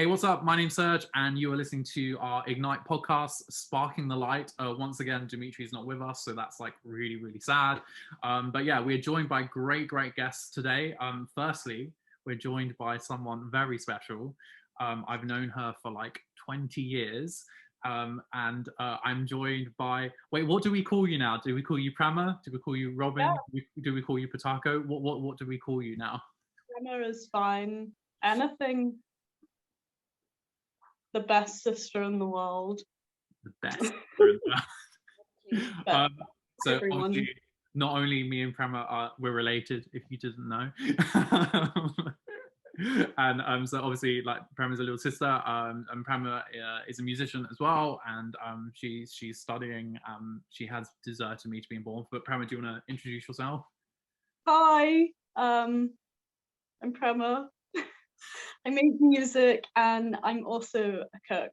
Hey, what's up? My name's Surj, and you are listening to our Ignite podcast, Sparking the Light. Once again, Dimitri's not with us, so that's like really, really sad. But yeah, we're joined by great guests today. Firstly, we're joined by someone very special. I've known her for like 20 years. And I'm joined by, wait, what do we call you now? Do we call you Prema? Do we call you Robin? Yeah. Do we call you Potako? What do we call you now? Prema is fine. Anything. The best sister in the world. The best sister in the world. So everyone. obviously, not only me and Prema we're related, if you didn't know. And so obviously, like, Prema's a little sister, and Prema is a musician as well, and she's studying. She has deserted me to be involved. But Prema, do you want to introduce yourself? Hi, I'm Prema. I make music and I'm also a cook.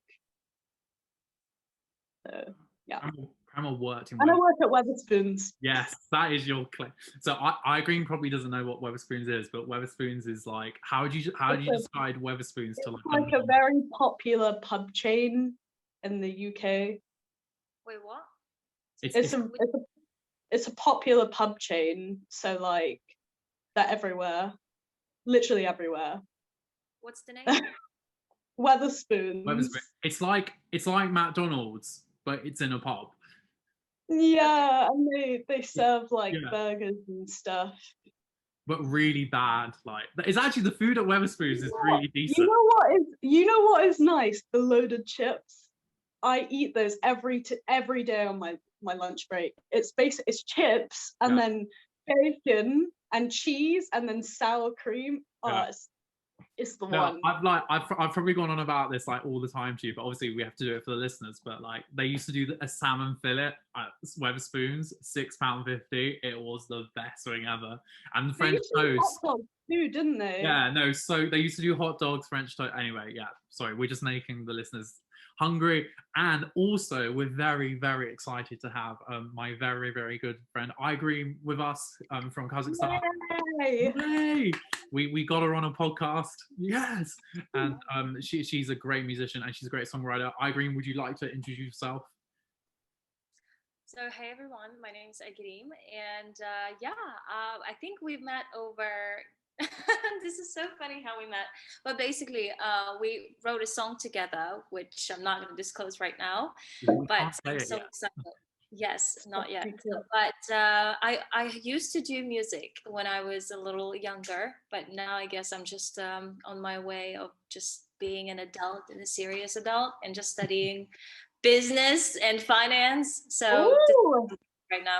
So yeah. Prema worked in. And I work at Wetherspoons. Yes, that is your claim. So Aigerim probably doesn't know what Wetherspoons is, but Wetherspoons is like, how do you decide Wetherspoons to like a very popular pub chain in the UK. Wait, what? It's a popular pub chain, so like they're everywhere, literally everywhere. What's the name? Wetherspoons. It's like McDonald's, but it's in a pub. Yeah, and they serve like burgers and stuff. But really bad. Like, it's actually, the food at Wetherspoons is really decent. You know what is nice? The loaded chips. I eat those every day on my lunch break. It's chips and then bacon and cheese and then sour cream. It's the one. I've probably gone on about this like all the time to you, but obviously we have to do it for the listeners. But like, they used to do a salmon fillet at Wetherspoons, £6.50. It was the best thing ever. And the French toast. Hot dogs too, didn't they? Yeah, no. So they used to do hot dogs, French toast. Anyway, yeah. Sorry, we're just making the listeners hungry. And also, we're very excited to have my very good friend Aigerim with us from Kazakhstan. Yay! We got her on a podcast. Yes. And she's a great musician and she's a great songwriter. Aigerim, would you like to introduce yourself? So hey everyone, my name is Aigerim, and I think we've met over. This is so funny how we met. But basically, we wrote a song together, which I'm not going to disclose right now. But I'm so excited. Yes, not yet. But I used to do music when I was a little younger, but now I guess I'm just on my way of just being an adult and a serious adult and just studying business and finance. So right now.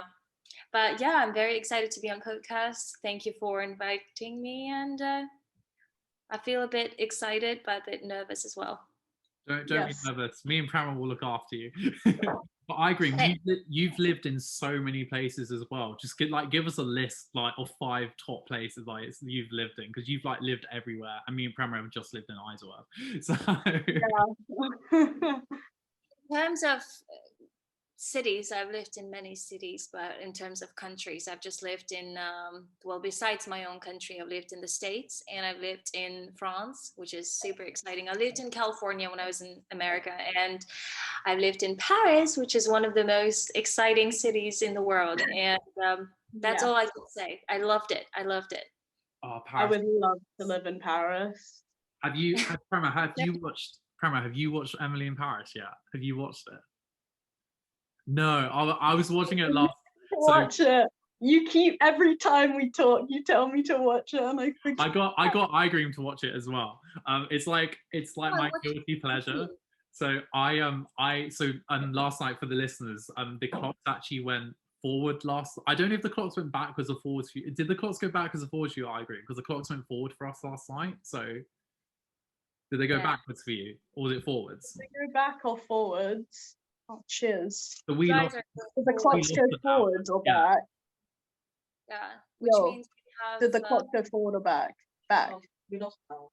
But yeah, I'm very excited to be on podcast. Thank you for inviting me, and I feel a bit excited but a bit nervous as well. Don't be nervous. Me and Prema will look after you. But I agree. You've lived in so many places as well. Just give us a list like of 5 top places like you've lived in, because you've like lived everywhere. And me and Prema have just lived in Aigerim. So in terms of cities, I've lived in many cities, but in terms of countries, I've just lived in, besides my own country, I've lived in the States and I've lived in France, which is super exciting. I lived in California when I was in America, and I've lived in Paris, which is one of the most exciting cities in the world. And that's all I can say. I loved it. Oh, Paris. I would love to live in Paris. Prema, have you watched Emily in Paris yet? Have you watched it? No, I was watching it last. Watch it. You keep, every time we talk, you tell me to watch it, and I forget. I got Aigerim to watch it as well. It's like my guilty pleasure. So last night, for the listeners, the clocks actually went forward I don't know if the clocks went backwards or forwards for you. Did the clocks go backwards or forwards for you, Aigerim? Because the clocks went forward for us last night. So did they go backwards for you, or was it forwards? Did they go back or forwards? Oh, cheers. So we lost. Did the clocks go forward or back? Yeah. Which means we have. Did the clock go forward or back? Back. Oh, we lost an hour.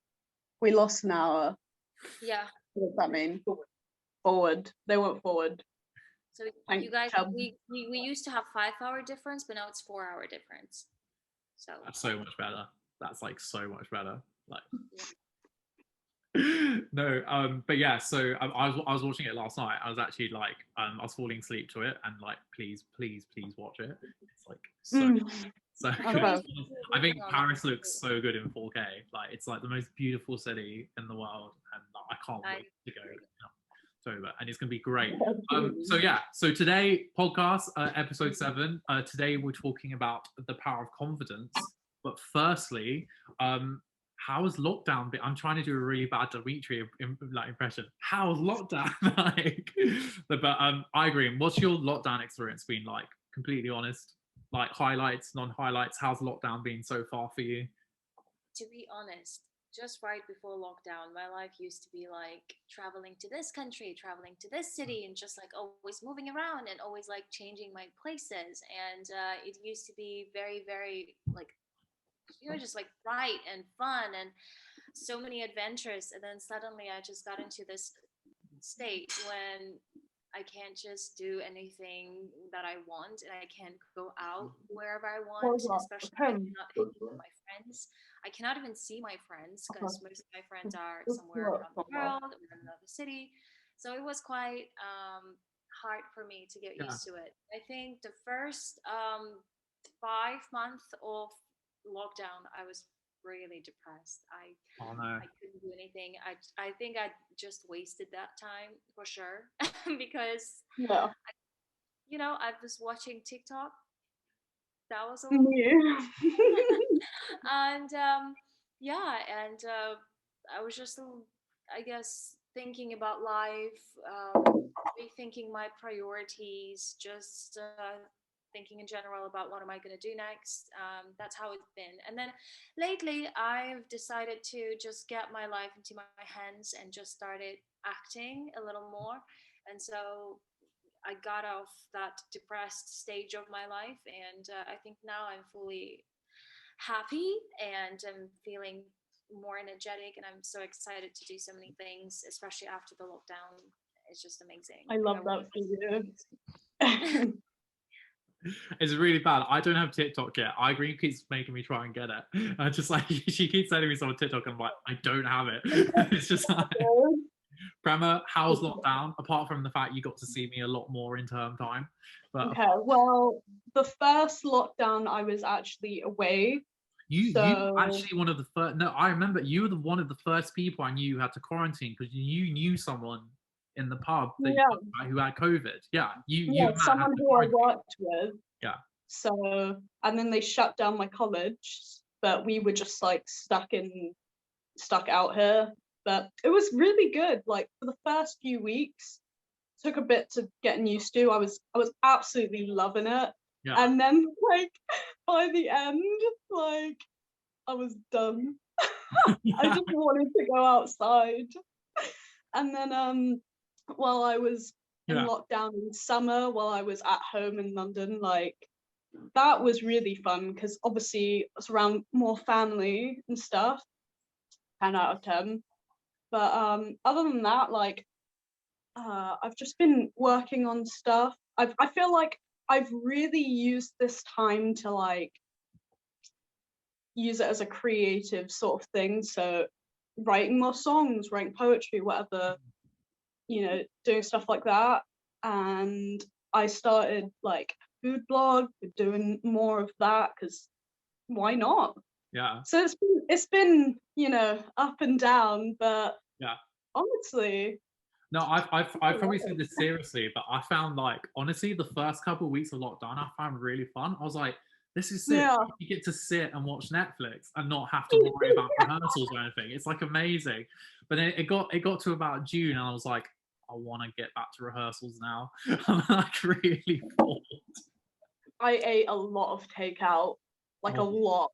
We lost an hour. Yeah. What does that mean? Forward. They went forward. So you guys, we used to have 5-hour difference, but now it's 4-hour difference. So that's so much better. That's like so much better. Like. No, but yeah, so I was watching it last night. I was actually like, I was falling asleep to it, and like, please, please, please watch it. It's like so Mm, so good. okay. I think Paris looks so good in 4K. Like, it's like the most beautiful city in the world, and like, I can't wait to go. Sorry, and it's gonna be great. So yeah, so today podcast episode 7. Today we're talking about the power of confidence. But firstly, how was lockdown? I'm trying to do a really bad Dimitri impression. How was lockdown like? But Aigerim, what's your lockdown experience been like? Completely honest, like highlights, non-highlights. How's lockdown been so far for you? To be honest, just right before lockdown, my life used to be like traveling to this country, traveling to this city, and just like always moving around and always like changing my places. And it used to be very, very like, just like bright and fun and so many adventures. And then suddenly I just got into this state when I can't just do anything that I want, and I can't go out wherever I want, especially I cannot hang out with my friends. I cannot even see my friends because most of my friends are somewhere around the world or in another city. So it was quite hard for me to get used to it. I think the first 5 months of lockdown, I was really depressed. I couldn't do anything. I think I just wasted that time for sure because I was watching TikTok. That was all. And I was just I guess thinking about life, rethinking my priorities, just thinking in general about what am I going to do next. That's how it's been. And then lately I've decided to just get my life into my hands and just started acting a little more. And so I got off that depressed stage of my life, and I think now I'm fully happy and I'm feeling more energetic, and I'm so excited to do so many things, especially after the lockdown. It's just amazing. I love that for you. It's really bad. I don't have TikTok yet. Aigerim keeps making me try and get it. I just like, she keeps sending me some on TikTok, and I'm like, I don't have it. It's just like, Prema, how's lockdown? Apart from the fact you got to see me a lot more in term time. But okay, well, the first lockdown I was actually away. You actually one of the first. No, I remember you were one of the first people I knew who had to quarantine because you knew someone in the pub who had COVID. Yeah, you someone who I worked with. Yeah. So, and then they shut down my college, but we were just like stuck out here. But it was really good. Like for the first few weeks, took a bit to getting used to. I was absolutely loving it. Yeah. And then like by the end, like I was done. I just wanted to go outside. And then while I was in lockdown in summer, while I was at home in London, like that was really fun because obviously it was around more family and stuff. 10 out of 10. But other than that, like I've just been working on stuff. I feel like I've really used this time to like use it as a creative sort of thing. So writing more songs, writing poetry, whatever, doing stuff like that. And I started like food blog, doing more of that because why not? Yeah. So it's been up and down, but honestly. No, I've probably said this seriously, but I found like honestly the first couple of weeks of lockdown I found really fun. I was like, this is sick. Yeah. You get to sit and watch Netflix and not have to worry about rehearsals or anything. It's like amazing. But then it got to about June and I was like, I want to get back to rehearsals now. I'm like really bored. I ate a lot of takeout, like a lot.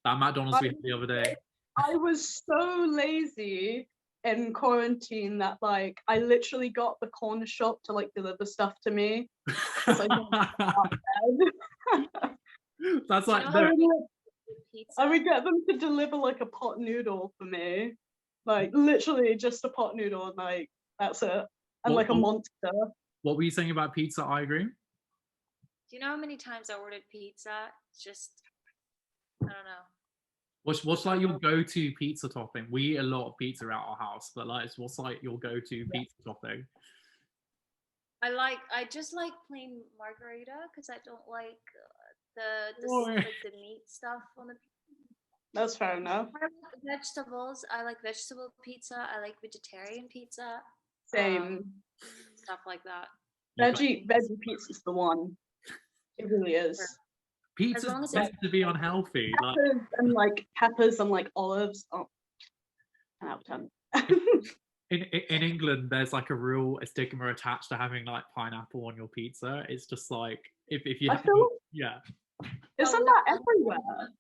That McDonald's we had the other day. I was so lazy in quarantine that like I literally got the corner shop to like deliver stuff to me. That's like I would get them to deliver like a pot noodle for me, like literally just a pot noodle, and like that's it, and like a monster. What were you saying about pizza, Aigerim? Do you know how many times I ordered pizza? Just I don't know. What's like your go-to pizza topping? We eat a lot of pizza at our house, but like, what's like your go-to pizza topping? I just like plain margarita because I don't like the meat stuff on the. That's fair enough. I like vegetables. I like vegetable pizza. I like vegetarian pizza. Same. Stuff like that. Veggie pizza's the one. It really is. Pizza's meant to be unhealthy. Peppers and like olives. Oh, 10 out of 10. In England, there's like a real stigma attached to having like pineapple on your pizza. It's just like if you isn't that everywhere?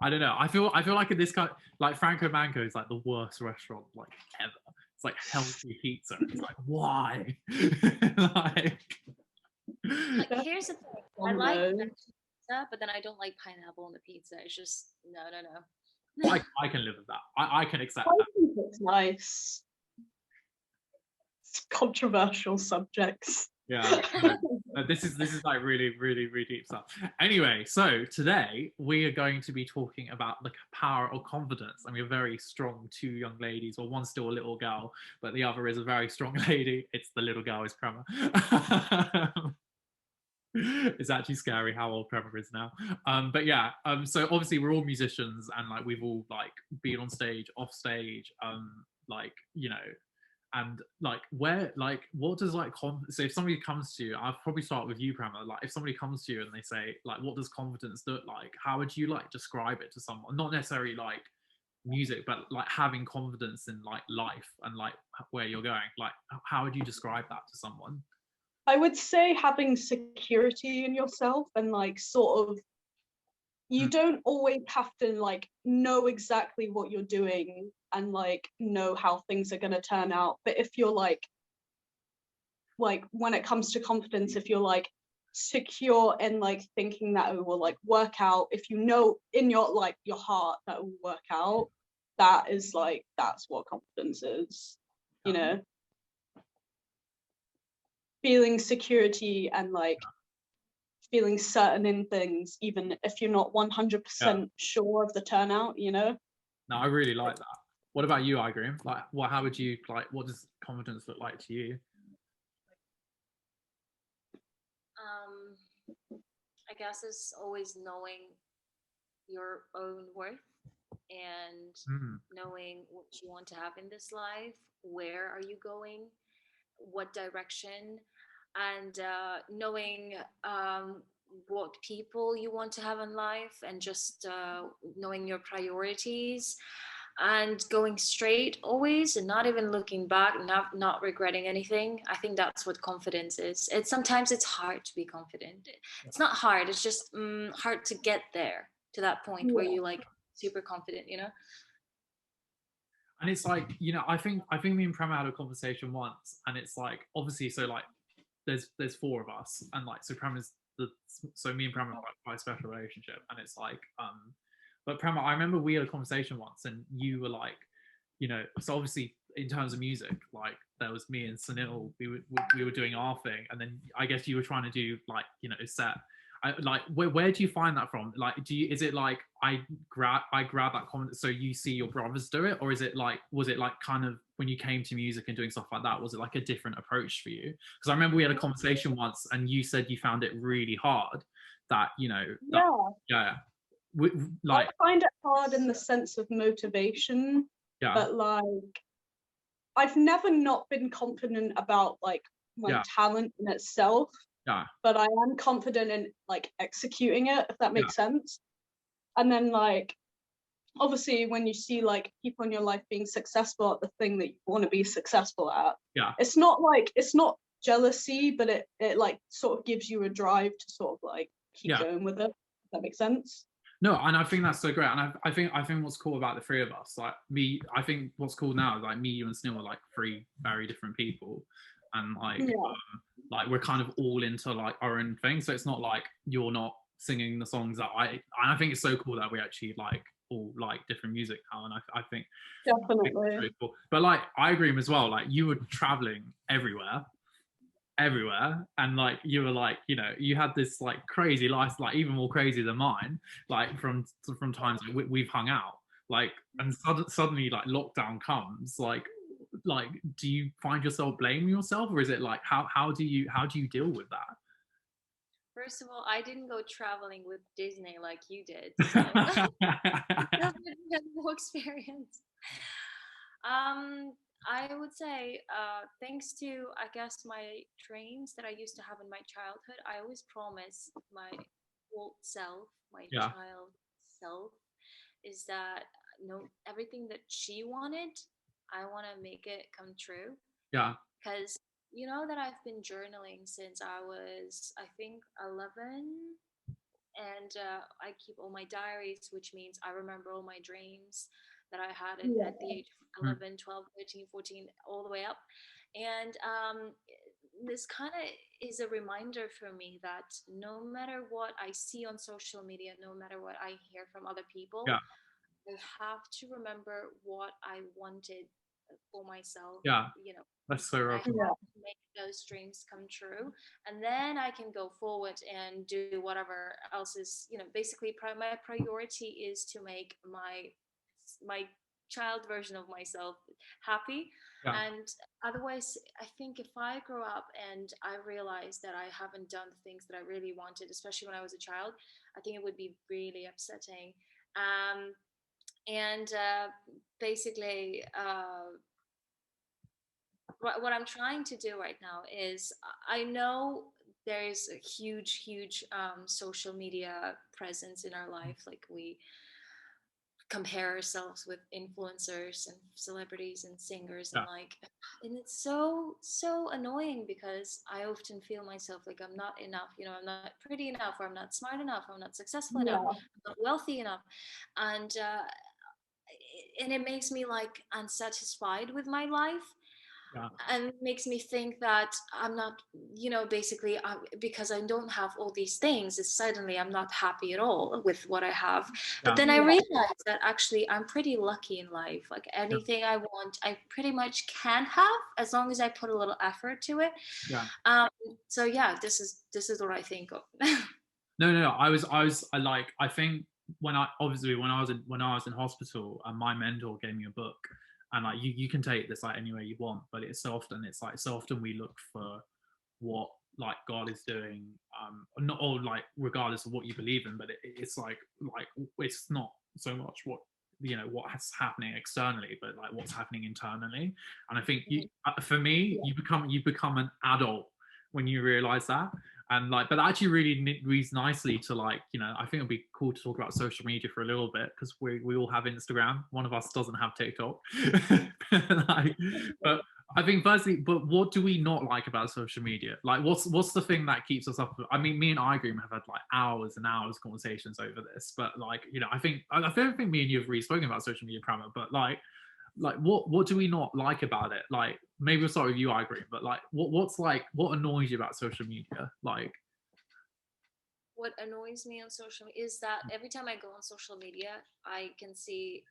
I don't know. I feel like in this kind like Franco Manco is like the worst restaurant like ever. It's like healthy pizza. It's like why? Like here's the thing. I like pizza, but then I don't like pineapple on the pizza. It's just no. I can live with that. I can accept that. I think it's nice. It's controversial subjects. Yeah, this is like really, really, really deep stuff. Anyway, so today we are going to be talking about the power of confidence. And we have very strong two young ladies, well, one's still a little girl, but the other is a very strong lady. It's the little girl, is Prema. It's actually scary how old Prema is now. But yeah, so obviously we're all musicians and like we've all like been on stage, off stage, like, you know, and like where like what does like so if somebody comes to you, I'll probably start with you, Prema. Like if somebody comes to you and they say like what does confidence look like, how would you like describe it to someone? Not necessarily like music, but like having confidence in like life and like where you're going. Like how would you describe that to someone? I would say having security in yourself and like sort of you don't always have to like know exactly what you're doing and like know how things are going to turn out, but if you're like when it comes to confidence, if you're like secure in like thinking that it will like work out, if you know in your like your heart that it will work out, that is like that's what confidence is, you know, feeling security and like feeling certain in things even if you're not 100% sure of the turnout, you know. No, I really like that. What about you, Aigerim? Like how would you like, what does confidence look like to you? I guess it's always knowing your own worth and knowing what you want to have in this life, where are you going, what direction, and knowing what people you want to have in life, and just knowing your priorities and going straight always and not even looking back, not regretting anything. I think that's what confidence is. Sometimes it's hard to be confident. It's not hard, it's just hard to get there to that point where you like super confident, you know. And it's like, you know, I think me and Prema had a conversation once, and it's like obviously so like there's four of us, and like so Prema's so me and Prema have quite a special relationship, and it's like but Prema, I remember we had a conversation once and you were like, you know, so obviously in terms of music, like there was me and Suneel, we were doing our thing, and then I guess you were trying to do like, you know, set. Like where do you find that from? Like is it like I grab that comment so you see your brothers do it, or is it like, was it like kind of when you came to music and doing stuff like that, was it like a different approach for you? Because I remember we had a conversation once and you said you found it really hard, that, you know, like I find it hard in the sense of motivation, but like I've never not been confident about like my talent in itself, but I am confident in like executing it, if that makes sense. And then like obviously when you see like people in your life being successful at the thing that you want to be successful at, it's not jealousy, but it like sort of gives you a drive to sort of like keep going with it, if that makes sense. No, and I think that's so great, and I think what's cool about the three of us, like me, I think what's cool now is like me, you, and Suneel are like three very different people, and like like we're kind of all into like our own thing. So it's not like you're not singing the songs that I think it's so cool that we actually like all like different music now, and I think definitely it's really cool. But like I agree as well. Like you were traveling everywhere. everywhere, and like you were like, you know, you had this like crazy life, like even more crazy than mine, like from times we've hung out, like, and suddenly like lockdown comes, like do you find yourself blaming yourself, or is it like how do you deal with that? First of all, I didn't go traveling with Disney like you did, so that's a whole experience. I would say, thanks to, I guess, my dreams that I used to have in my childhood, I always promise my old self, my Yeah, child self, is that no, everything that she wanted, I want to make it come true. yeah, Because you know that I've been journaling since I was, I think, 11, and I keep all my diaries, which means I remember all my dreams that I had Yeah. at the age of mm, 11, 12, 13, 14, all the way up. And this kind of is a reminder for me that no matter what I see on social media, no matter what I hear from other people, yeah, I have to remember what I wanted for myself. yeah. You know, That's so I rough. have Yeah. to make those dreams come true, and then I can go forward and do whatever else is, you know, basically my priority is to make my child version of myself happy. Yeah, And otherwise, I think if I grow up and I realize that I haven't done the things that I really wanted, especially when I was a child, I think it would be really upsetting. um, and basically what I'm trying to do right now is, I know there's a huge social media presence in our life. Like, we compare ourselves with influencers and celebrities and singers, and yeah, like, and it's so annoying because I often feel myself like I'm not enough, you know, I'm not pretty enough, or I'm not smart enough, or I'm not successful enough, Yeah. I'm not wealthy enough. And and it makes me like unsatisfied with my life, yeah, and makes me think that I'm not, you know, basically, because I don't have all these things, it's suddenly I'm not happy at all with what I have. But yeah, then I Yeah. realized that actually I'm pretty lucky in life. Like, yeah, anything I want, I pretty much can have, as long as I put a little effort to it. yeah. Um, so yeah, this is what I think of. No, no, no. I like, I think when I obviously when I was in hospital, and my mentor gave me a book, and like you can take this like anywhere you want, but it's like so often we look for what like God is doing, not all like regardless of what you believe in, but it's like it's not so much what, you know, what's happening externally, but like what's happening internally. And I think you, for me, Yeah. you become an adult when you realize that. And like, but that actually really leads nicely to like, you know, I think it'd be cool to talk about social media for a little bit, because we all have Instagram. One of us doesn't have TikTok. Like, but I think firstly, but what do we not like about social media? Like, what's the thing that keeps us up? I mean, me and Aigerim have had like hours and hours conversations over this, but like, you know, I don't think me and you have really spoken about social media, Prema, but like what do we not like about it? Like, maybe we'll start with you, Aigerim, but like, what's like, what annoys you about social media? Like, What annoys me on social media is that every time I go on social media, I can see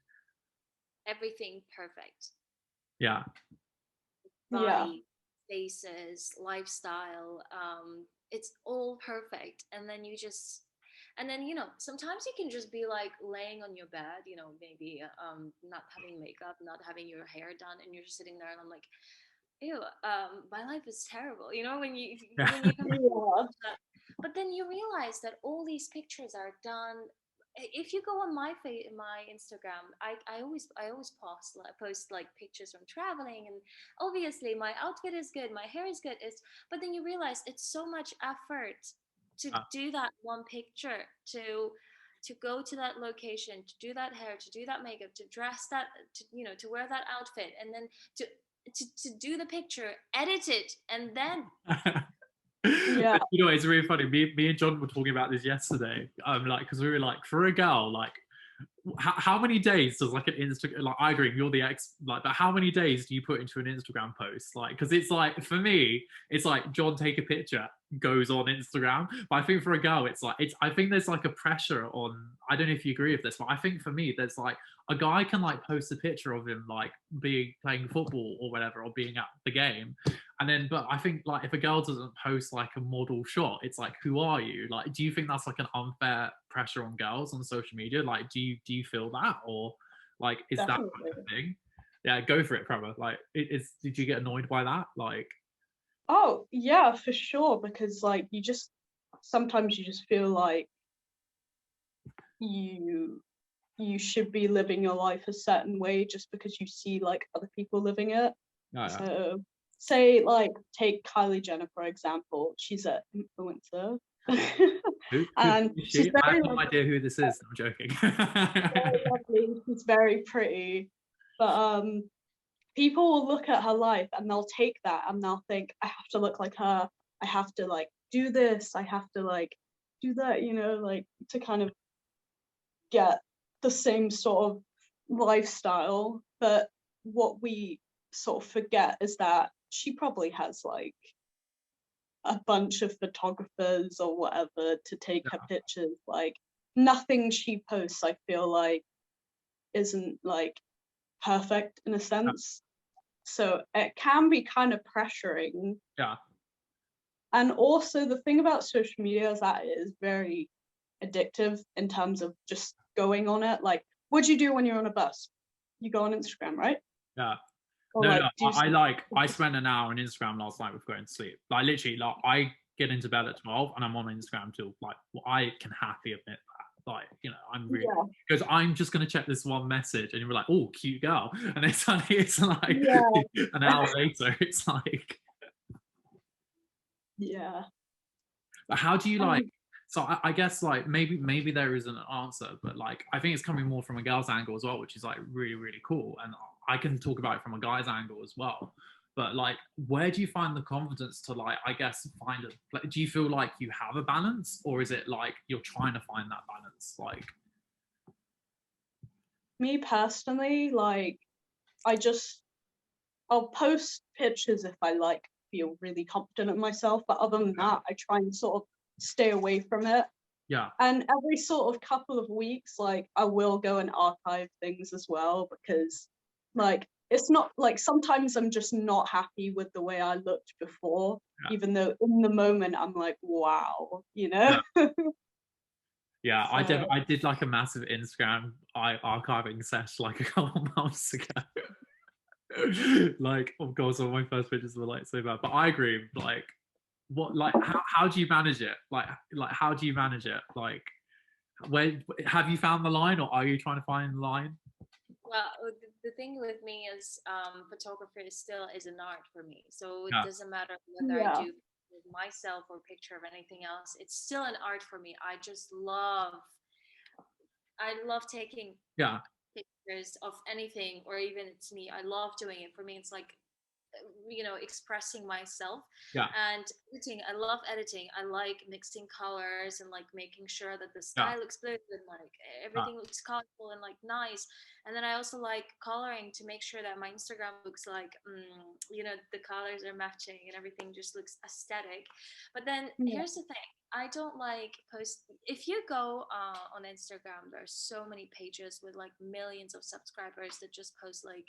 everything perfect. yeah, Yeah. Body, faces, lifestyle. It's all perfect. And then you know, sometimes you can just be like laying on your bed, you know, maybe not having makeup, not having your hair done, and you're just sitting there, and I'm like, ew, my life is terrible. You know, yeah, when you come Yeah. that. But then you realize that all these pictures are done. If you go on my Instagram, I always post like pictures from traveling, and obviously my outfit is good, my hair is good. But then you realize it's so much effort to do that one picture, to go to that location, to do that hair, to do that makeup, to dress that, to wear that outfit, and then to do the picture, edit it, and then Yeah. You know, it's really funny. Me and John were talking about this yesterday. Like, because we were like, for a girl, like, how many days does like an Instagram, like, I agree, you're the ex, like, but how many days do you put into an Instagram post? Like, because it's like, for me, it's like, John, take a picture, goes on Instagram. But I think for a girl, it's like, I think there's like a pressure on, I don't know if you agree with this, but I think for me, there's like, a guy can like post a picture of him like playing football or whatever, or being at the game, And then, but I think like if a girl doesn't post like a model shot, it's like, who are you? Like, do you think that's like an unfair pressure on girls on social media? Like, do you feel that, or like is that Definitely. kind of thing? Yeah, go for it, Prema. Like, did you get annoyed by that? Like, Oh yeah, for sure. Because like sometimes you just feel like you should be living your life a certain way just because you see like other people living it. yeah. So say like take Kylie Jenner for example. She's an influencer. Who And is she's she? I very have no idea who this is. I'm joking. very lovely. She's very pretty. But people will look at her life and they'll take that and they'll think, I have to look like her. I have to like do this. I have to like do that, like to kind of get the same sort of lifestyle. But what we sort of forget is that she probably has like a bunch of photographers or whatever to take her pictures. Like nothing she posts, I feel like, isn't like perfect in a sense. So it can be kind of pressuring. Yeah. And also the thing about social media is that it is very addictive in terms of just going on it. Like, what do you do when you're on a bus? You go on Instagram, right? Yeah. Or No, like, no. I spent an hour on Instagram last night before going to sleep. Like literally, like I get into bed at 12 and I'm on Instagram till like I can happily admit that. Like, I'm really because I'm just gonna check this one message and you're like, oh, cute girl. And it's like an hour later, it's like But how do you like so I guess like maybe there isn't an answer, but like I think it's coming more from a girl's angle as well, which is like really, really cool. And I can talk about it from a guy's angle as well. But like, where do you find the confidence to like, I guess, find it? Like, do you feel like you have a balance, or is it like you're trying to find that balance? Like, me personally, like I'll post pictures if I like feel really confident in myself, but other than that, I try and sort of stay away from it. yeah. And every sort of couple of weeks, like I will go and archive things as well, because like it's not like sometimes I'm just not happy with the way I looked before, even though in the moment I'm like, wow, Yeah. Yeah, So, I did like a massive Instagram archiving sesh like a couple months ago. Like, of course, all my first pictures were like so bad. But I agree. Like, what, like, how do you manage it? Like, how do you manage it? Like, where have you found the line, or are you trying to find the line? Well, the thing with me is photography still is an art for me. So it doesn't matter whether I do myself or picture of anything else. It's still an art for me. I love taking pictures of anything, or even it's me. I love doing it. For me, it's like expressing myself. And editing, I love editing. I like mixing colors and like making sure that the sky looks blue and like everything looks colorful and like nice. And then I also like coloring to make sure that my Instagram looks like the colors are matching and everything just looks aesthetic. But then here's the thing, I don't like post. If you go on Instagram, there's so many pages with like millions of subscribers that just post like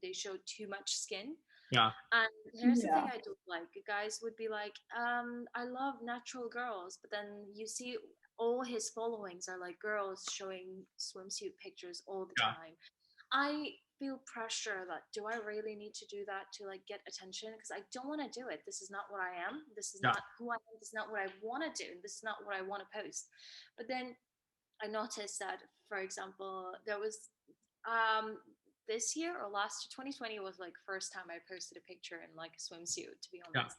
they show too much skin. And here's the thing I don't like. Guys would be like, I love natural girls, but then you see all his followings are like girls showing swimsuit pictures all the time. I feel pressure that do I really need to do that to like get attention, because I don't want to do it. This is not what I am. This is not who I am. This is not what I want to do. This is not what I want to post. But then I noticed that, for example, there was this year or last year, 2020 was like first time I posted a picture in like a swimsuit, to be honest.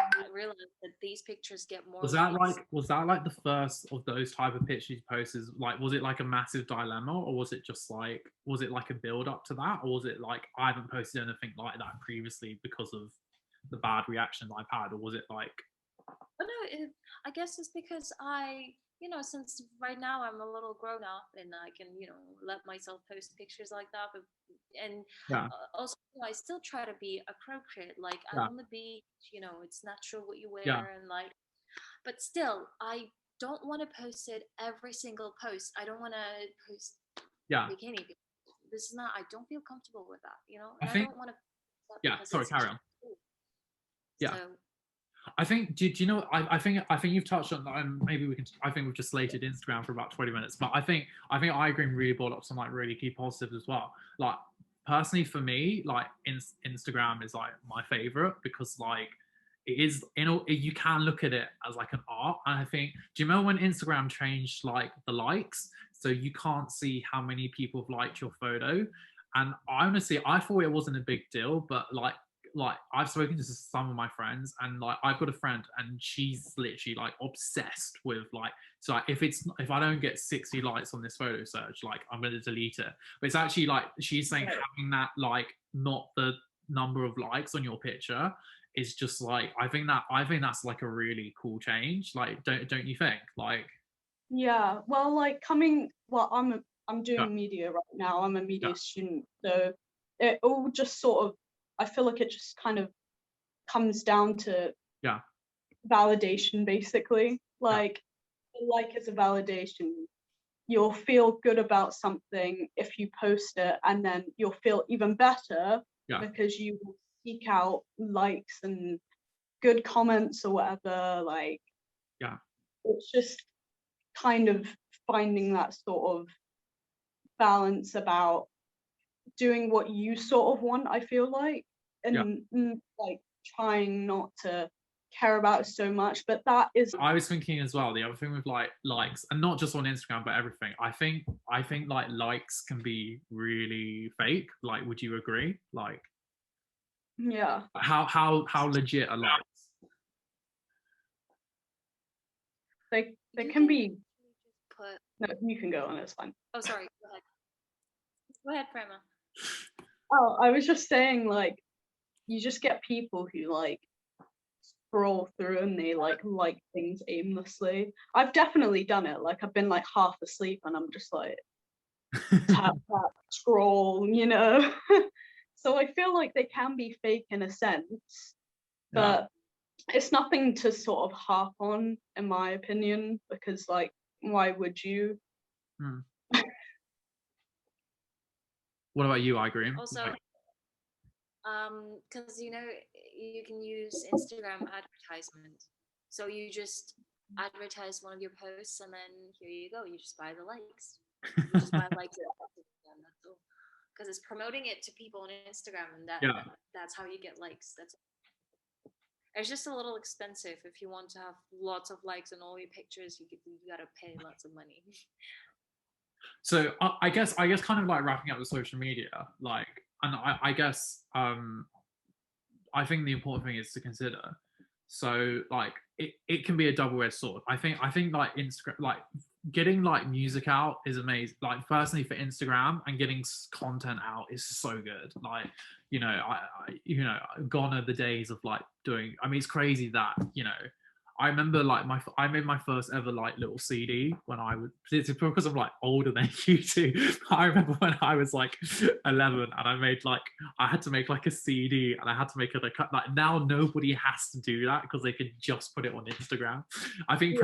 I realized that these pictures get more. Was that like the first of those type of pictures you posted? Like, was it like a massive dilemma, or was it just like, was it like a build up to that, or was it like I haven't posted anything like that previously because of the bad reaction I've had, or was it like? But no, I guess it's because since right now I'm a little grown up and I can, let myself post pictures like that. Also, I still try to be appropriate. Like I'm on the beach, it's natural what you wear and like, but still, I don't want to post it every single post. I don't want to post bikini. this is not, I don't feel comfortable with that, you know, and I think, I don't want to. yeah, sorry, carry on. Yeah. So, I think, do you know, I think you've touched on that, and maybe we can, I think we've just slated Instagram for about 20 minutes, but I think Aigerim really brought up some like really key positives as well. Like, personally for me, like Instagram is like my favorite, because like it is, you know, you can look at it as like an art. And I think, do you remember when Instagram changed like the likes, so you can't see how many people have liked your photo? And honestly, I thought it wasn't a big deal, but like I've spoken to some of my friends, and like I've got a friend and she's literally like obsessed with like, so like if I don't get 60 likes on this photo search, like I'm going to delete it. But it's actually like, she's saying having that, like, not the number of likes on your picture is just like, I think that's like a really cool change. Like, don't you think? Like, yeah, well, like I'm doing media right now. I'm a media student, so it all just sort of, I feel like it just kind of comes down to validation, basically. Like is a validation. You'll feel good about something if you post it, and then you'll feel even better because you will seek out likes and good comments or whatever. Like, it's just kind of finding that sort of balance about doing what you sort of want, I feel like, and like trying not to care about it so much. But that is, I was thinking as well, the other thing with like likes, and not just on Instagram but everything, I think like likes can be really fake. Like, would you agree? Like, how legit are likes? They can be. No, you can go on, it's fine. Oh, sorry, go ahead, Prema. Oh, I was just saying, like, you just get people who like scroll through and they like things aimlessly. I've definitely done it. Like, I've been like half asleep and I'm just like tap tap scroll, you know. So I feel like they can be fake in a sense, but it's nothing to sort of harp on, in my opinion, because like, why would you? What about you, Aigerim? Also, because you know, you can use Instagram advertisement. So you just advertise one of your posts, and then here you go. You just buy the likes. You just buy likes. That's all. Because it's promoting it to people on Instagram, and that's how you get likes. It's just a little expensive. If you want to have lots of likes on all your pictures, you gotta pay lots of money. So I guess kind of like wrapping up the social media, like, and I guess I think the important thing is to consider. So like it can be a double-edged sword. I think like Instagram, like getting like music out is amazing. Like, personally for Instagram, and getting content out is so good. Like, you know, I gone are the days of like doing, I mean, it's crazy that, you know, I remember like I made my first ever like little CD when I was, it's because I'm like older than you two. I remember when I was like 11 and I had to make like a CD, and I had to make it like, now nobody has to do that because they can just put it on Instagram. I think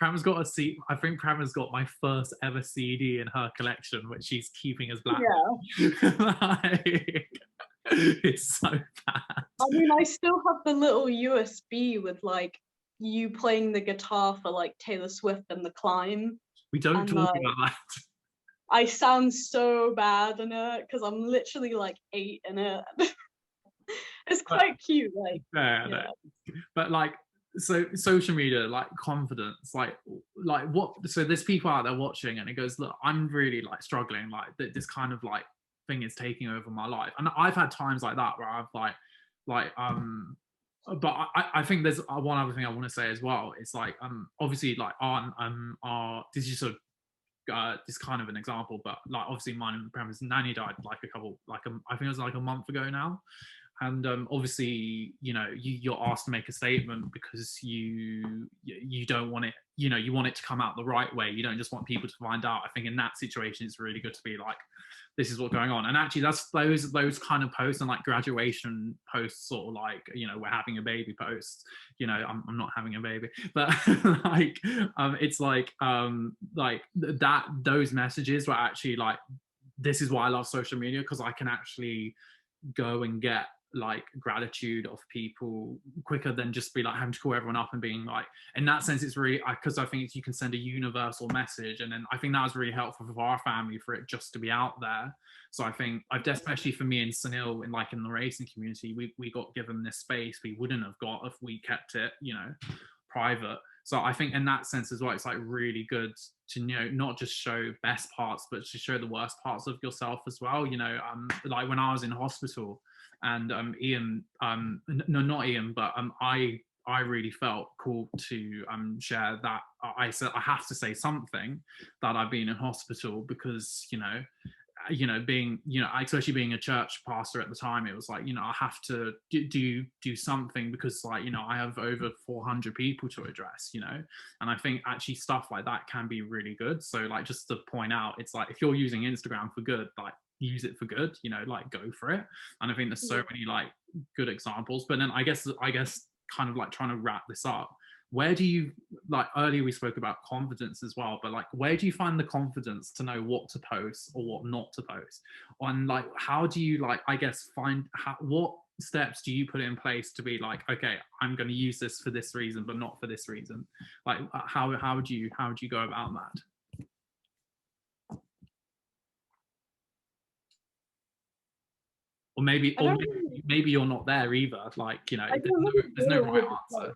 Prema's got I think Prema's got my first ever CD in her collection, which she's keeping as black. Like, it's so bad. I mean, I still have the little USB with like you playing the guitar for like Taylor Swift and The Climb. We don't talk about that. I sound so bad in it because I'm literally like 8 in it. It's quite cute, like. But like, so social media, like confidence, like what? So there's people out there watching, and it goes, look, I'm really like struggling, like this kind of like thing is taking over my life, and I've had times like that where I've but I think there's one other thing I want to say as well. It's like obviously like our this is sort of this kind of an example, but like obviously mine and Prema's nanny died like I think it was like a month ago now. And obviously, you know, you're asked to make a statement because you don't want it, you know, you want it to come out the right way. You don't just want people to find out. I think in that situation, it's really good to be like, this is what's going on. And actually, that's those kind of posts, and like graduation posts, sort of like, you know, we're having a baby posts. You know, I'm not having a baby, but like it's like that. Those messages were actually like this is why I love social media, because I can actually go and get like gratitude of people quicker than just be like having to call everyone up and being like, in that sense it's really, because I think you can send a universal message, and then I think that was really helpful for our family for it just to be out there. So I think especially for me and Suneel in the racing community, we got given this space we wouldn't have got if we kept it, you know, private. So I think in that sense as well, it's like really good to, you know, not just show best parts, but to show the worst parts of yourself as well. You know, like when I was in hospital, and Ian, no, not Ian, but I really felt called to share that. I said I have to say something that I've been in hospital, because being, especially being a church pastor at the time, it was like, I have to do something, because like, I have over 400 people to address, and I think actually stuff like that can be really good. So like, just to point out, it's like, if you're using Instagram for good, like use it for good, like go for it. And I think there's so many like good examples. But then I guess kind of like trying to wrap this up, where do you, like earlier we spoke about confidence as well, but like where do you find the confidence to know what to post or what not to post? And like, how do you, like, I guess what steps do you put in place to be like, okay, I'm going to use this for this reason but not for this reason? Like how would you go about that? Or maybe you're not there either, like, there's no right answer.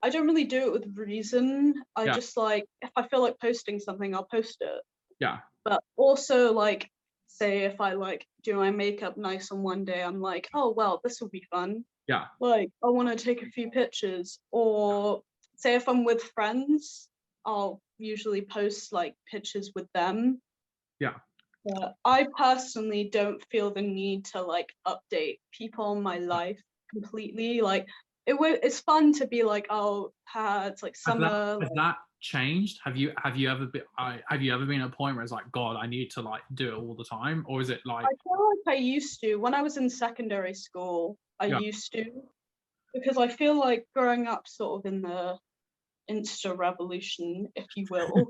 I don't really do it with reason. I just like, if I feel like posting something, I'll post it. Yeah. But also, like, say if I like do my makeup nice on one day, I'm like, oh well, this will be fun. Yeah. Like, I want to take a few pictures. Or say if I'm with friends, I'll usually post like pictures with them. Yeah. But I personally don't feel the need to like update people in my life completely. Like, it's fun to be like, oh, it's like summer. Has that changed? Have you ever been at a point where it's like, God, I need to like do it all the time? Or is it like, I feel like I used to when I was in secondary school. I used to, because I feel like growing up sort of in the Insta revolution, if you will,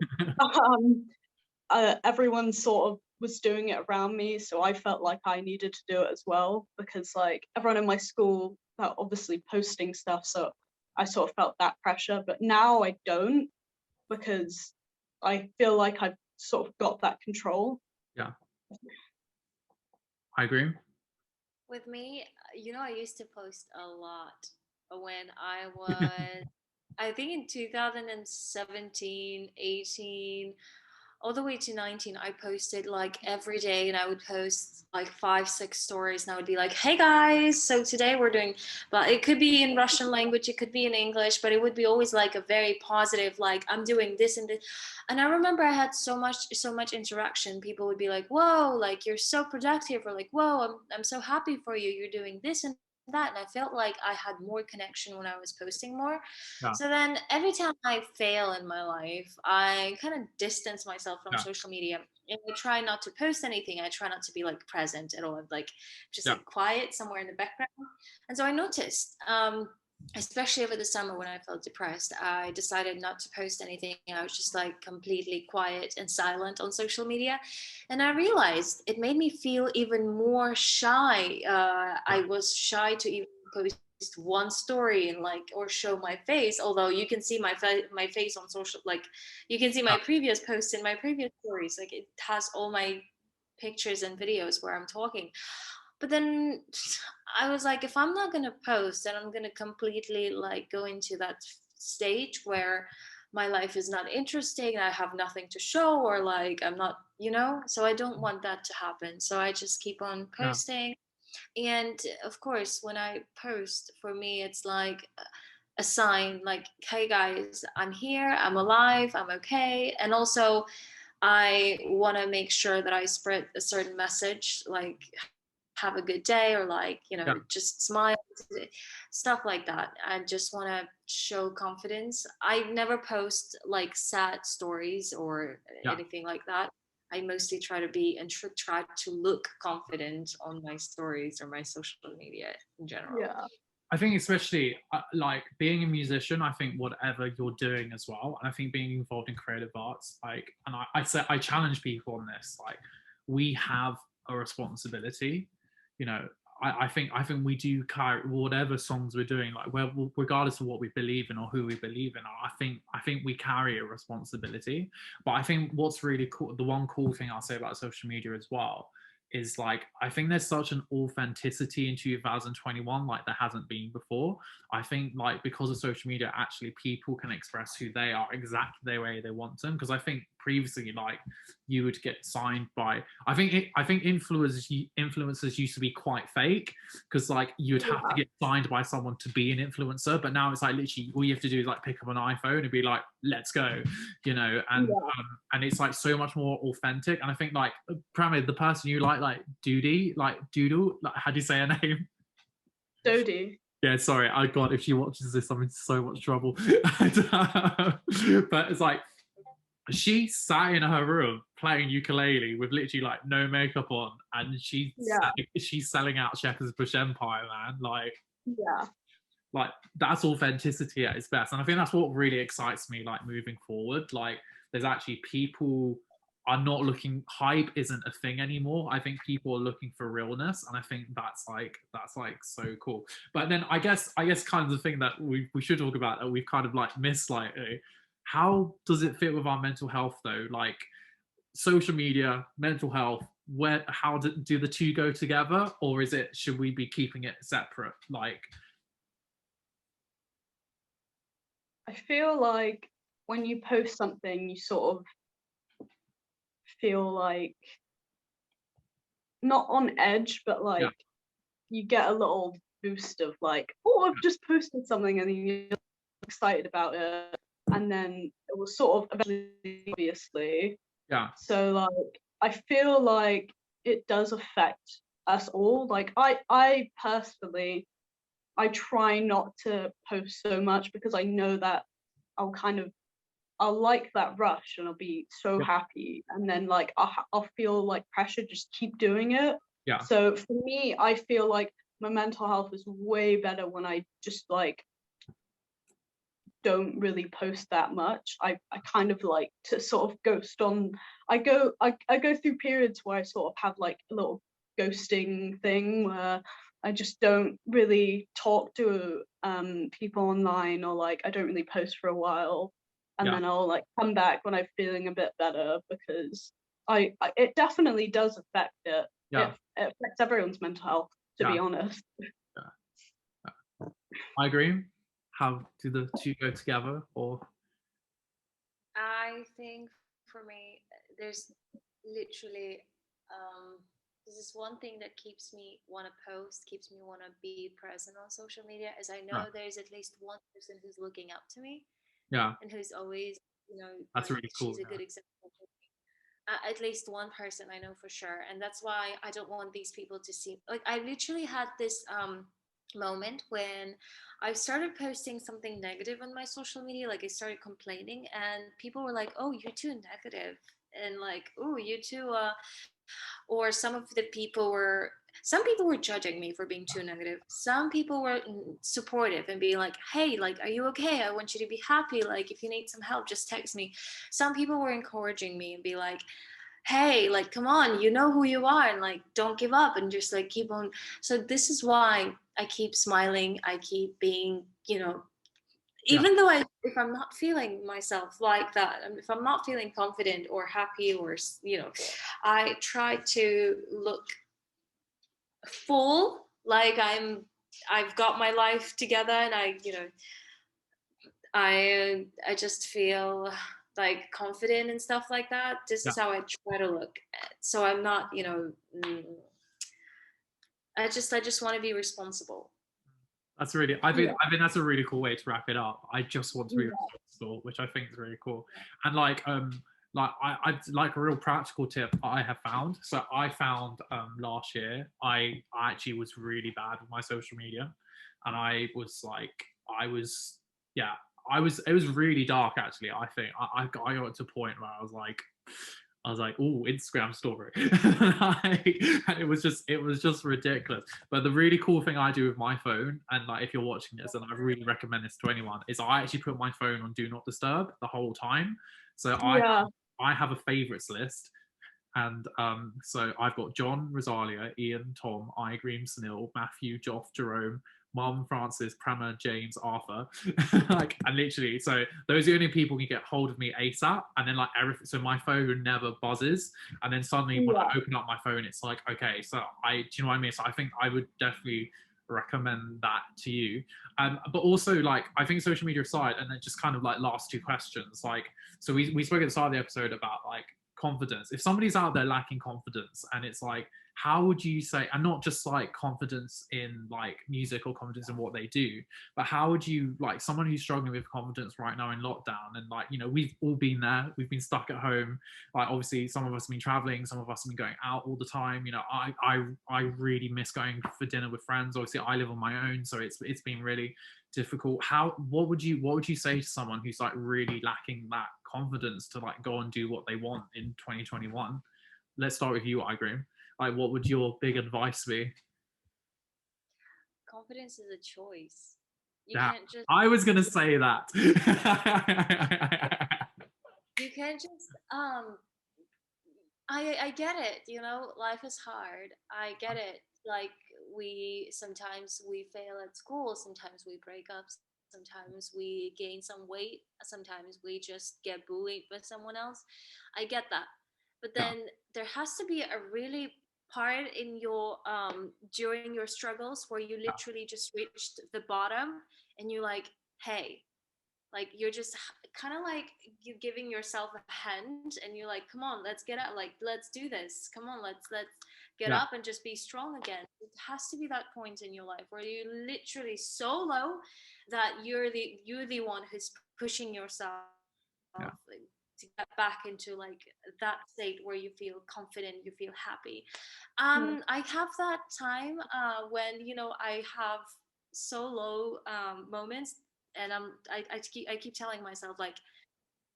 everyone sort of was doing it around me, so I felt like I needed to do it as well, because like everyone in my school are obviously posting stuff, so I sort of felt that pressure. But now I don't, because I feel like I've sort of got that control. Yeah, I agree. With me, I used to post a lot when I was I think in 2017, 18, all the way to 19, I posted like every day, and I would post like 5-6 stories, and I would be like, hey guys, so today we're doing, but it could be in Russian language, it could be in English, but it would be always like a very positive, like I'm doing this and this. And I remember I had so much interaction. People would be like, whoa, like you're so productive, or like, whoa, I'm so happy for you, you're doing this and that. And I felt like I had more connection when I was posting more. Yeah. So then every time I fail in my life, I kind of distance myself from social media, and I try not to post anything. I try not to be like present at all, like just like quiet somewhere in the background. And so I noticed, especially over the summer when I felt depressed, I decided not to post anything. I was just like completely quiet and silent on social media. And I realized it made me feel even more shy. I was shy to even post one story and like, or show my face, although you can see my face on social, like you can see my previous posts in my previous stories, like it has all my pictures and videos where I'm talking. But then I was like, if I'm not going to post, then I'm going to completely like go into that stage where my life is not interesting and I have nothing to show, or like I'm not, so I don't want that to happen. So I just keep on posting. And of course, when I post, for me, it's like a sign like, hey guys, I'm here, I'm alive, I'm okay. And also I want to make sure that I spread a certain message, like have a good day, or like, just smile, stuff like that. I just want to show confidence. I never post like sad stories or anything like that. I mostly try to be and try to look confident on my stories or my social media in general. Yeah. I think especially like being a musician, I think whatever you're doing as well, and I think being involved in creative arts, like, and I challenge people on this, like we have a responsibility, you know. I think we do carry whatever songs we're doing, like regardless of what we believe in or who we believe in. I think we carry a responsibility. But I think what's really cool, the one cool thing I'll say about social media as well, is like, I think there's such an authenticity in 2021 like there hasn't been before. I think like because of social media, actually people can express who they are exactly the way they want them. Because I think previously, like, you would get signed by, I think influencers used to be quite fake, because like you would have to get signed by someone to be an influencer. But now it's like literally all you have to do is like pick up an iPhone and be like, let's go, you know. And it's like so much more authentic. And I think like Prema, the person you like Doodle, like, how do you say her name? Dodie. Yeah, sorry. I God, if she watches this, I'm in so much trouble. But it's like, she sat in her room playing ukulele with literally like no makeup on, and she's selling out Shepherd's Bush Empire, man. Like that's authenticity at its best. And I think that's what really excites me, like moving forward. Like there's actually people are not looking, hype isn't a thing anymore. I think people are looking for realness, and I think that's like so cool. But then I guess kind of the thing that we should talk about that we've kind of like missed slightly, how does it fit with our mental health though? Like social media, mental health, how do the two go together, or should we be keeping it separate? Like, I feel like when you post something, you sort of feel like not on edge, but like you get a little boost of like, oh, I've just posted something, and then you're excited about it, and then it will sort of eventually, obviously. So like I feel like it does affect us all. Like I personally, I try not to post so much, because I know that I'll like that rush and I'll be so happy, and then like I'll feel like pressure just keep doing it. So for me, I feel like my mental health is way better when I just like don't really post that much. I kind of like to sort of ghost on. I go through periods where I sort of have like a little ghosting thing where I just don't really talk to people online, or like I don't really post for a while, and then I'll like come back when I'm feeling a bit better, because it definitely does affect it. It affects everyone's mental health, to be honest. I agree. How do the two go together? Or I think for me, there's literally this is one thing that keeps me want to post, keeps me want to be present on social media, is I know there's at least one person who's looking up to me, and who's always, you know, that's really cool. She's a good example. At least one person I know for sure, and that's why I don't want these people to see. Like I literally had this moment when I started posting something negative on my social media, like I started complaining, and people were like, oh, you're too negative, and like, oh, you too or some people were judging me for being too negative. Some people were supportive and being like, hey, like, are you okay? I want you to be happy. Like, if you need some help, just text me. Some people were encouraging me and be like, hey, like, come on, you know who you are, and like, don't give up, and just like keep on. So this is why I keep smiling. I keep being, you know, even though if I'm not feeling myself like that, and if I'm not feeling confident or happy, or, you know, I try to look full, like I've got my life together, and I, you know, I just feel like confident and stuff like that. This is how I try to look. So I'm not, you know, I just want to be responsible. That's really, I think that's a really cool way to wrap it up. I just want to be responsible, which I think is really cool. And like I like a real practical tip I have found. So I found last year, I actually was really bad with my social media, and it was really dark actually. I think I got to a point where I was like, oh, Instagram story. And it was just ridiculous. But the really cool thing I do with my phone, and like if you're watching this, and I really recommend this to anyone, is I actually put my phone on do not disturb the whole time. So I have a favorites list, And so I've got John, Rosalia, Ian, Tom, Aigerim, Suneel, Matthew, Joff, Jerome, Mum, Francis, Prema, James, Arthur. Like, and literally, so those are the only people who can get hold of me ASAP. And then like everything, so my phone never buzzes. And then suddenly when I open up my phone, it's like, okay, so do you know what I mean? So I think I would definitely recommend that to you. But also, like, I think social media aside, and then just kind of like last two questions, like, so we spoke at the start of the episode about like confidence. If somebody's out there lacking confidence, and it's like, how would you say, and not just like confidence in like music or confidence in what they do, but how would you, like, someone who's struggling with confidence right now in lockdown, and like, you know, we've all been there, we've been stuck at home, like obviously some of us have been traveling, some of us have been going out all the time, you know, I really miss going for dinner with friends. Obviously I live on my own, so it's been really difficult. What would you say to someone who's like really lacking that confidence to like go and do what they want in 2021? Let's start with you, Aigerim. Like, what would your big advice be? Confidence is a choice. Yeah, Can't just. I was gonna say that. You can't just. I get it. You know, life is hard. I get it. Like, sometimes we fail at school. Sometimes we break up. Sometimes we gain some weight. Sometimes we just get bullied by someone else. I get that. But then there has to be a really part in your during your struggles where you literally just reached the bottom and you're like, hey, like you're just kind of like you giving yourself a hand and you're like, come on, let's get up, like let's do this, come on, let's get up and just be strong again. It has to be that point in your life where you're literally so low that you're the one who's pushing yourself to get back into like that state where you feel confident, you feel happy. I have that time when, you know, I have so low moments, and I keep telling myself like,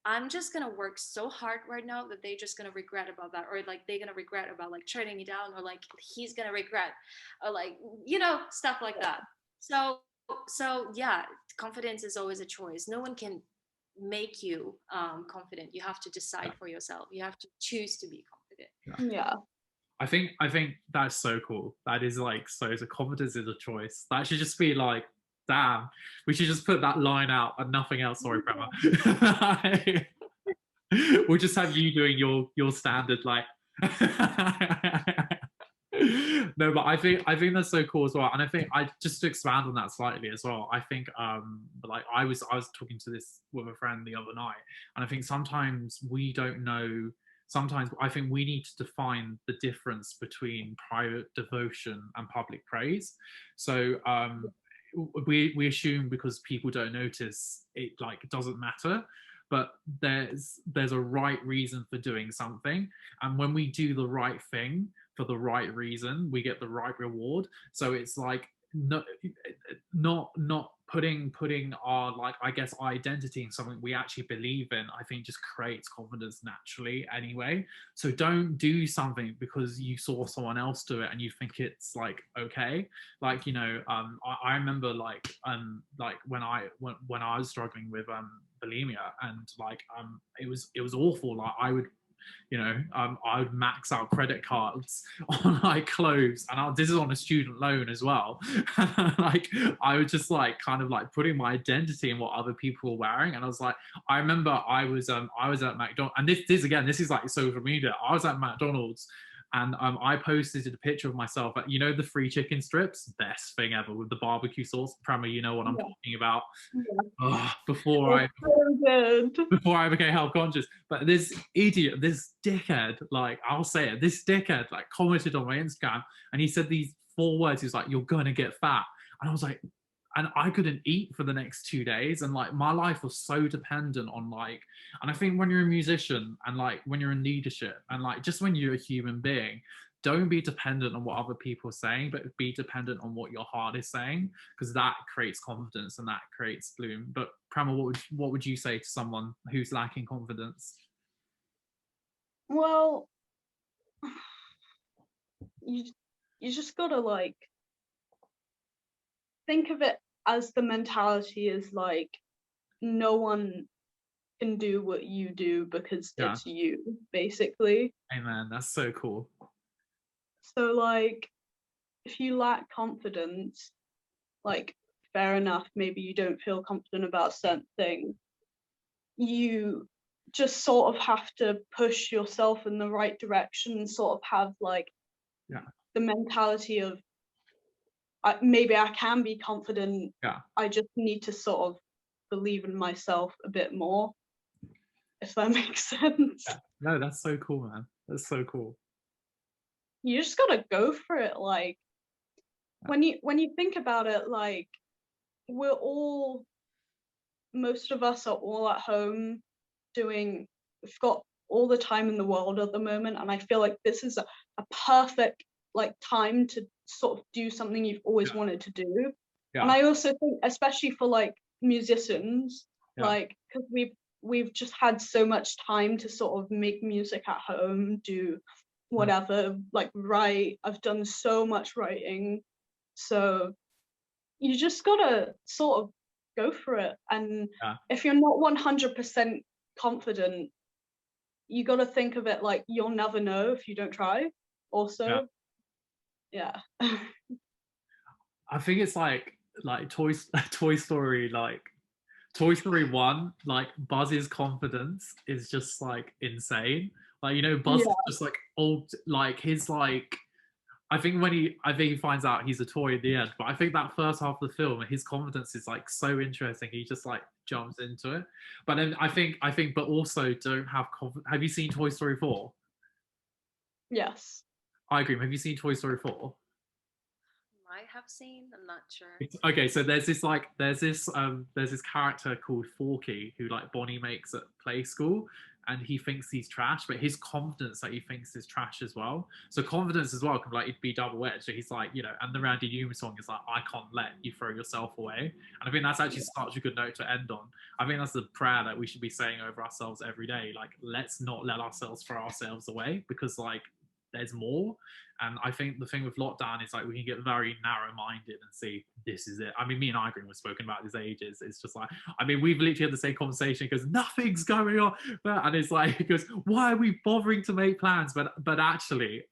I'm just gonna work so hard right now that they're just gonna regret about that, or like they're gonna regret about like turning me down, or like he's gonna regret, or like, you know, stuff like that. So yeah, confidence is always a choice. No one can make you confident. You have to decide for yourself. You have to choose to be confident. Yeah. I think that's so cool. That is like, so confidence is a choice. That should just be like, damn, we should just put that line out and nothing else. Sorry, Prema. We'll just have you doing your standard like. No, but I think that's so cool as well. And I think, I just to expand on that slightly as well, I think like I was talking to this with a friend the other night, and I think sometimes we don't know, sometimes I think we need to define the difference between private devotion and public praise. So we assume because people don't notice it, like it doesn't matter, but there's a right reason for doing something, and when we do the right thing for the right reason, we get the right reward. So it's like not putting our, like, I guess, identity in something we actually believe in, I think just creates confidence naturally anyway. So don't do something because you saw someone else do it and you think it's like okay. Like, you know, I remember like when I was struggling with bulimia, and like it was awful. Like I would, you know, I would max out credit cards on like clothes, and this is on a student loan as well. Like I was just like kind of like putting my identity in what other people were wearing, and I was like, I remember I was at McDonald's, and this is like social media. I was at McDonald's, and I posted a picture of myself at, you know, the free chicken strips, best thing ever with the barbecue sauce. Prema, you know what I'm talking about. Before I became health conscious. But this idiot, this dickhead, like I'll say it, this dickhead like commented on my Instagram, and he said these 4 words. He was like, "You're gonna get fat," and I was like, and I couldn't eat for the next 2 days, and like my life was so dependent on like, and I think when you're a musician and like when you're in leadership and like just when you're a human being, don't be dependent on what other people are saying, but be dependent on what your heart is saying, because that creates confidence and that creates bloom. But Prema, what would you say to someone who's lacking confidence? Well, you just gotta like think of it as the mentality is like no one can do what you do because it's you, basically. Amen. That's so cool. So like, if you lack confidence, like, fair enough, maybe you don't feel confident about certain things. You just sort of have to push yourself in the right direction and sort of have like the mentality of maybe I can be confident. I just need to sort of believe in myself a bit more, if that makes sense. No, that's so cool, man. That's so cool. You just gotta go for it. Like, when you think about it, like, most of us are all at home we've got all the time in the world at the moment, and I feel like this is a perfect like time to sort of do something you've always wanted to do. And I also think, especially for like musicians, like, because we've just had so much time to sort of make music at home, do whatever, like write. I've done so much writing, so you just gotta sort of go for it. And if you're not 100% confident, you gotta think of it like you'll never know if you don't try. Also, I think it's like Toy Story, like Toy Story 1, like Buzz's confidence is just like insane. Like, you know, Buzz is just like old, like his like, I think he finds out he's a toy at the end, but I think that first half of the film, his confidence is like so interesting. He just like jumps into it. But then I think, but also don't have confidence. Have you seen Toy Story 4? Yes. Aigerim, have you seen Toy Story 4? I have seen, I'm not sure. Okay, so there's this character called Forky who like Bonnie makes at play school, and he thinks he's trash, but his confidence that he thinks is trash as well. So confidence as well can like be double-edged. So he's like, you know, and the Randy Newman song is like, I can't let you throw yourself away. And I think that's actually such a good note to end on. I think that's the prayer that we should be saying over ourselves every day. Like, let's not let ourselves throw ourselves away, because like there's more. And I think the thing with lockdown is like we can get very narrow-minded and see this is it. I mean, me and Aigerim have spoken about this ages. It's just like, I mean, we've literally had the same conversation because nothing's going on, and it's like, because why are we bothering to make plans? But actually,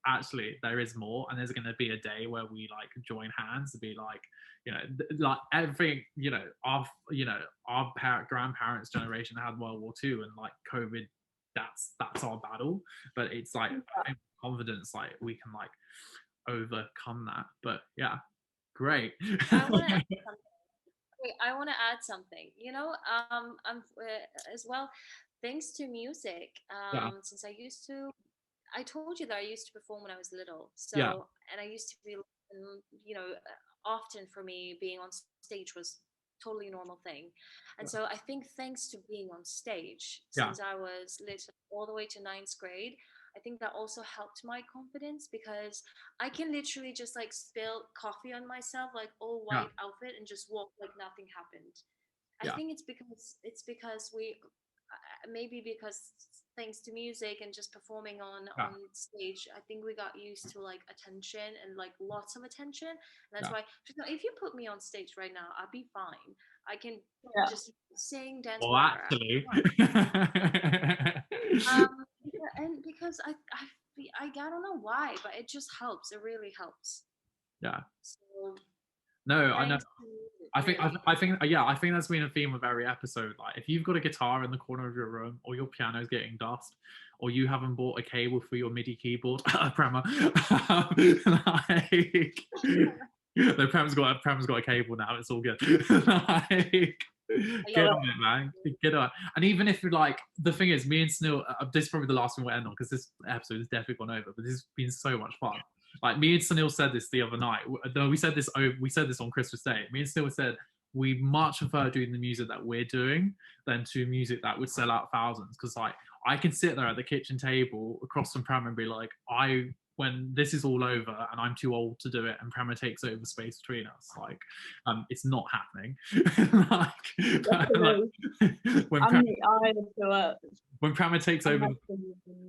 there is more, and there's going to be a day where we like join hands to be like, you know, like everything, you know, our grandparents' generation had World War II, and like COVID, that's our battle. But it's like, I think confidence, like we can like overcome that. But yeah, great. I want to add something. You know, I'm as well, thanks to music. Since I told you that I used to perform when I was little. So and I used to be, you know, often for me being on stage was totally a normal thing. And so I think thanks to being on stage since I was little all the way to 9th grade, I think that also helped my confidence, because I can literally just like spill coffee on myself, like all white outfit, and just walk like nothing happened. I think it's because we maybe because thanks to music and just performing on stage, I think we got used to like attention and like lots of attention. And that's why, if you put me on stage right now, I'll be fine. I can just sing, dance. Well, actually. And because I don't know why, but it just helps. It really helps. Yeah. So, no, I know. I think that's been a theme of every episode. Like, if you've got a guitar in the corner of your room, or your piano's getting dust, or you haven't bought a cable for your MIDI keyboard, Prema, like, no, Prema's got a cable now. It's all good. Like, get on it, man. Get on. And even if you're like, the thing is, me and Suneel, this is probably the last thing we'll end on, because this episode has definitely gone over, but this has been so much fun. Like, me and Suneel said this the other night. Though we said this on Christmas Day. Me and Suneel said we much prefer doing the music that we're doing than to music that would sell out thousands. Because like, I can sit there at the kitchen table across from Prema and be like, when this is all over and I'm too old to do it and Prema takes over space between us, like, it's not happening. When Prema takes over,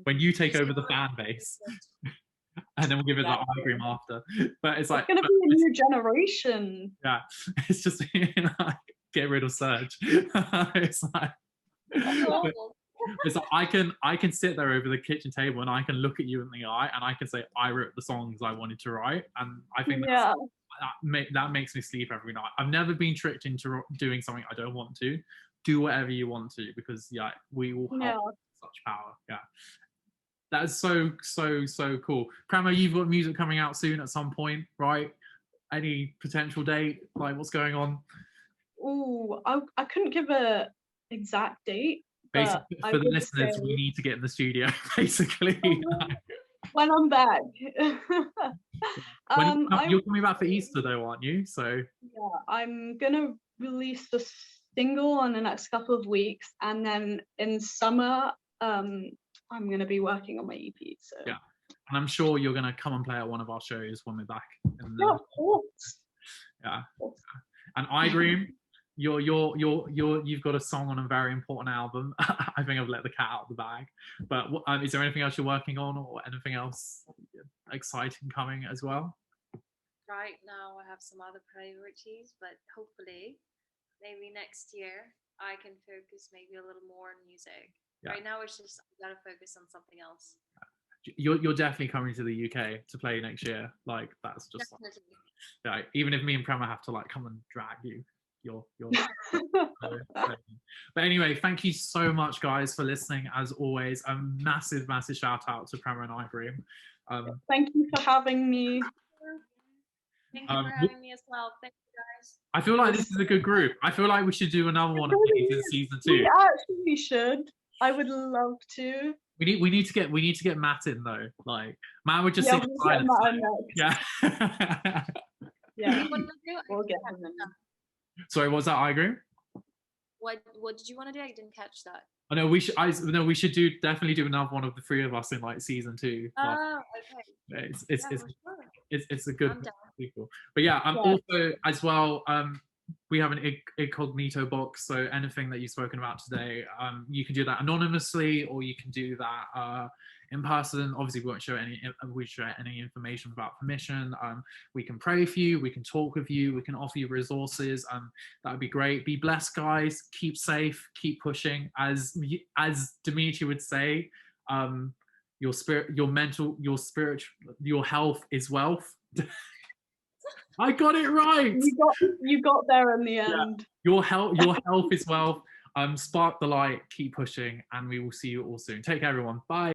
when you take over the fan base, and then we'll give it like Aigerim after. But it's like, it's gonna be a new generation. Yeah, it's just like, get rid of SURJ. It's like, It's like I can sit there over the kitchen table and I can look at you in the eye and I can say I wrote the songs I wanted to write, and I think that makes me sleep every night. I've never been tricked into doing something I don't want to. Do whatever you want to, because we will have such power. Yeah, that is so cool. Prema, you've got music coming out soon at some point, right? Any potential date? Like, what's going on? Oh, I couldn't give a exact date. Basically, for the listeners, we need to get in the studio, basically. When I'm back. You're coming back for Easter, though, aren't you? So yeah, I'm gonna release the single in the next couple of weeks, and then in summer, I'm gonna be working on my EP. So yeah, and I'm sure you're gonna come and play at one of our shows when we're back. Yeah, of course. Yeah, and Aigerim, you've got a song on a very important album. I think I've let the cat out of the bag. But is there anything else you're working on, or anything else exciting coming as well? Right now, I have some other priorities, but hopefully, maybe next year, I can focus maybe a little more on music. Yeah. Right now, it's just I gotta focus on something else. You're definitely coming to the UK to play next year. Like, that's just definitely. Like, even if me and Prema have to like come and drag you. You're but anyway, thank you so much, guys, for listening. As always, a massive shout out to Prema and Aigerim. Thank you for having me. Thank you for having me as well. Thank you, guys. I feel like this is a good group. I feel like we should do another one of these in season 2. We actually should. I would love to. We need to get Matt in, though. Like, Matt would just sit silent. Yeah. Yeah. We'll get him in. Sorry, what was that, Aigerim? What did you want to do? I didn't catch that. Oh no, we should definitely do another one of the 3 of us in like season 2. Oh, okay. It's a good people. But yeah, I'm also as well. We have an incognito box, so anything that you've spoken about today, you can do that anonymously, or you can do that in person. Obviously, we won't share any information without permission. We can pray for you, we can talk with you, we can offer you resources. That would be great. Be blessed, guys. Keep safe. Keep pushing. As Dimitri would say, your spirit, your mental, your spiritual, your health is wealth. I got it right. You got there in the end. Your health is wealth. Spark the light, keep pushing, and we will see you all soon. Take care, everyone. Bye.